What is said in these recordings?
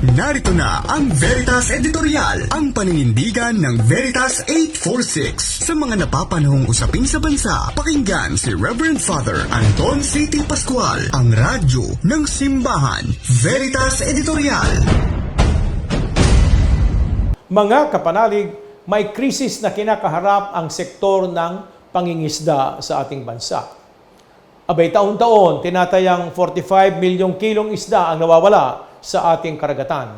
Narito na ang Veritas Editorial, ang paninindigan ng Veritas 846 sa mga napapanahong usapin sa bansa. Pakinggan si Reverend Father Anton C.T. Pascual, ang radyo ng simbahan. Veritas Editorial. Mga kapanalig, may krisis na kinakaharap ang sektor ng pangingisda sa ating bansa. Abay, taon-taon, tinatayang 45 milyong kilong isda ang nawawala sa ating karagatan.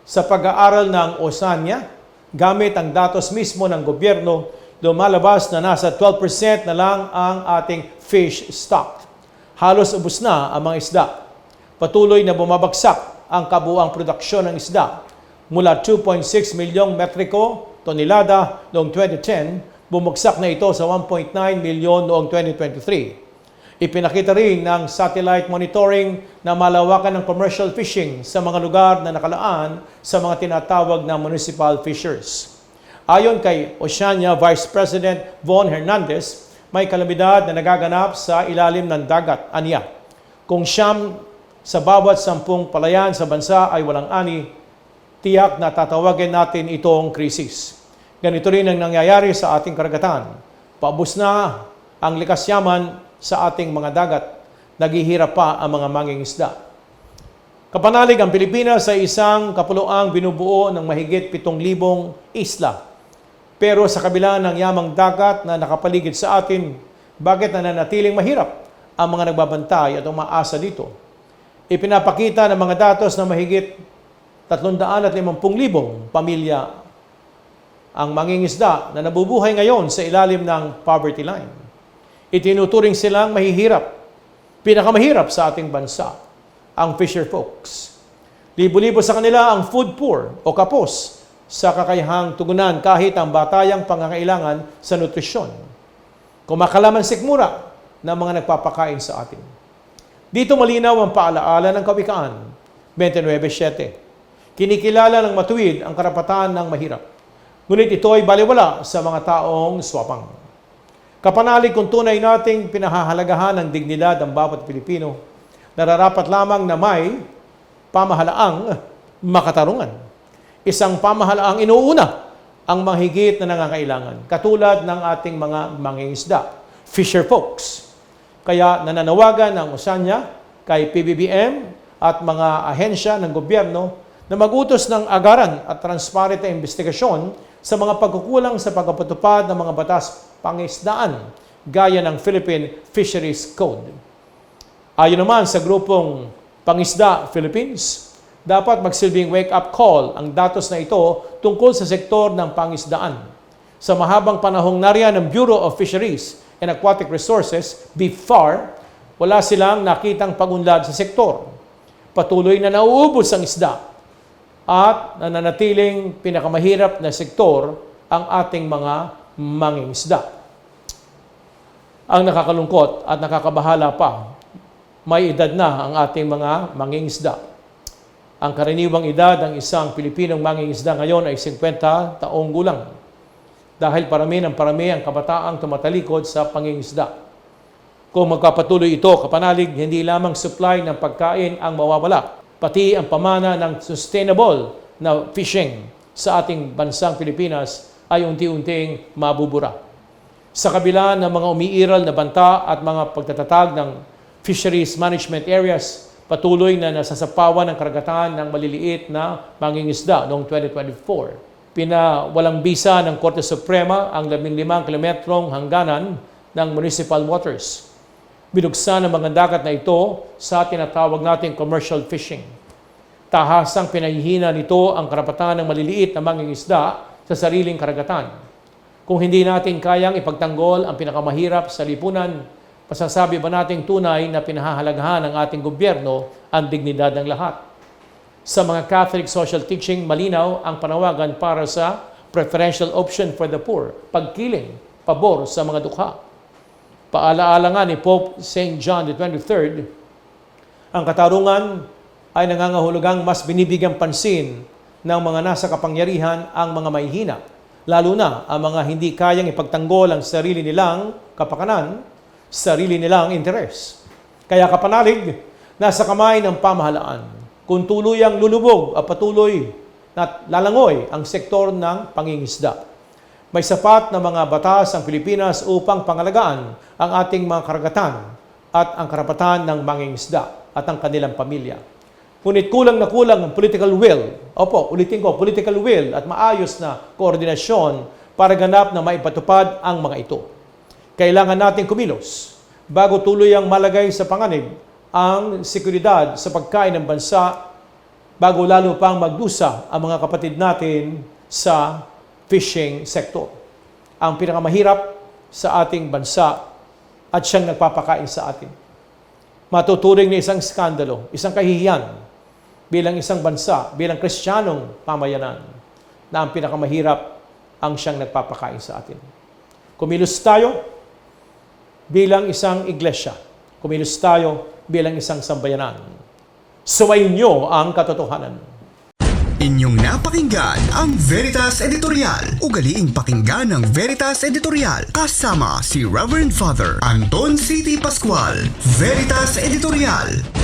Sa pag-aaral ng Oceania, gamit ang datos mismo ng gobyerno, lumalabas na nasa 12% na lang ang ating fish stock. Halos ubos na ang mga isda. Patuloy na bumabagsak ang kabuuang produksyon ng isda. Mula 2.6 milyong metriko tonelada noong 2010, bumagsak na ito sa 1.9 milyon noong 2023. Ipinakita rin ng satellite monitoring na malawakan ng commercial fishing sa mga lugar na nakalaan sa mga tinatawag na municipal fishers. Ayon kay Oceania Vice President Von Hernandez, may kalamidad na nagaganap sa ilalim ng dagat, aniya. Kung siyam sa bawat 10 palayan sa bansa ay walang ani, tiyak na tatawagin natin itong krisis. Ganito rin ang nangyayari sa ating karagatan. Paubos na ang likas yaman sa ating mga dagat, naghihirap pa ang mga mangingisda. Kapanalig ang Pilipinas sa isang kapuluang binubuo ng mahigit 7,000 isla. Pero sa kabila ng yamang dagat na nakapaligid sa atin, bakit nananatiling mahirap ang mga nagbabantay at umaasa dito? Ipinapakita ng mga datos na mahigit 350,000 pamilya ang mangingisda na nabubuhay ngayon sa ilalim ng poverty line. Itinuturing silang mahihirap, pinakamahirap sa ating bansa, ang fisher folks. Libo-libo sa kanila ang food poor o kapos sa kakayahang tugunan kahit ang batayang pangangailangan sa nutrisyon. Kumakalaman sikmura ng mga nagpapakain sa atin. Dito malinaw ang paalaala ng Kawikaan 29:7. Kinikilala ng matuwid ang karapatan ng mahirap. Ngunit ito ay baliwala sa mga taong swapang. Kapanalig kung tunay nating pinahahalagahan ng dignidad ng bawat Pilipino, nararapat lamang na may pamahalaang makatarungan. Isang pamahalaang inuuna ang mahigit na nangangailangan, katulad ng ating mga mangingisda, fisher folks. Kaya nananawagan ang Oceania kay PBBM at mga ahensya ng gobyerno na mag-utos ng agaran at transparent na investigasyon sa mga pagkukulang sa pagpapatupad ng mga batas pangisdaan gaya ng Philippine Fisheries Code. Ayon naman sa grupong Pangisda Philippines, dapat magsilbing wake-up call ang datos na ito tungkol sa sektor ng pangisdaan. Sa mahabang panahong nariyan ng Bureau of Fisheries and Aquatic Resources, BIFAR, wala silang nakitang pagunlad sa sektor. Patuloy na nauubos ang isda at nananatiling pinakamahirap na sektor ang ating mga mangingisda. Ang nakakalungkot at nakakabahala pa, may edad na ang ating mga mangingisda. Ang karaniwang edad ng isang Pilipinong mangingisda ngayon ay 50 taong gulang. Dahil parami ang kabataang tumatalikod sa pangingisda. Kung magpapatuloy ito, kapanalig, hindi lamang supply ng pagkain ang mawawala, pati ang pamana ng sustainable na fishing sa ating bansang Pilipinas ay unti-unting mabubura. Sa kabila ng mga umiiral na banta at mga pagtatatag ng fisheries management areas, patuloy na nasasapawan ng karagatan ng maliliit na mangingisda noong 2024. Pinawalang bisa ng Korte Suprema ang 15 kilometrong hangganan ng municipal waters. Binuksan ang mga dagat na ito sa tinatawag nating commercial fishing. Tahasang pinahihina nito ang karapatan ng maliliit na mangingisda sa sariling karagatan. Kung hindi natin kayang ipagtanggol ang pinakamahirap sa lipunan, masasabi ba nating tunay na pinahahalagahan ng ating gobyerno ang dignidad ng lahat? Sa mga Catholic social teaching, malinaw ang panawagan para sa preferential option for the poor, pagkiling, pabor sa mga dukha. Paalaala nga ni Pope St. John XXIII, ang katarungan ay nangangahulugang mas binibigyang pansin ng mga nasa kapangyarihan ang mga mahihina, lalo na ang mga hindi kayang ipagtanggol ang sarili nilang kapakanan, sarili nilang interes. Kaya kapanalig, nasa kamay ng pamahalaan kung tuluyang lulubog at patuloy na lalangoy ang sektor ng pangingisda. May sapat na mga batas ang Pilipinas upang pangalagaan ang ating mga karagatan at ang karapatan ng mangingisda at ang kanilang pamilya. Ngunit kulang na kulang ang political will. Opo, ulitin ko, political will at maayos na koordinasyon para ganap na maipatupad ang mga ito. Kailangan nating kumilos bago tuluyang malagay sa panganib ang seguridad sa pagkain ng bansa bago lalo pang magdusa ang mga kapatid natin sa fishing sector. Ang pinakamahirap sa ating bansa at siyang nagpapakain sa atin. Matuturing na isang skandalo, isang kahihiyan bilang isang bansa, bilang Kristiyanong pamayanan na ang pinakamahirap ang siyang nagpapakain sa atin. Kumilos tayo bilang isang iglesia. Kumilos tayo bilang isang sambayanan. Suwayin niyo ang katotohanan. Inyong napakinggan ang Veritas Editorial. Ugaliing pakinggan ang Veritas Editorial kasama si Reverend Father Anton C.T. Pascual. Veritas Editorial.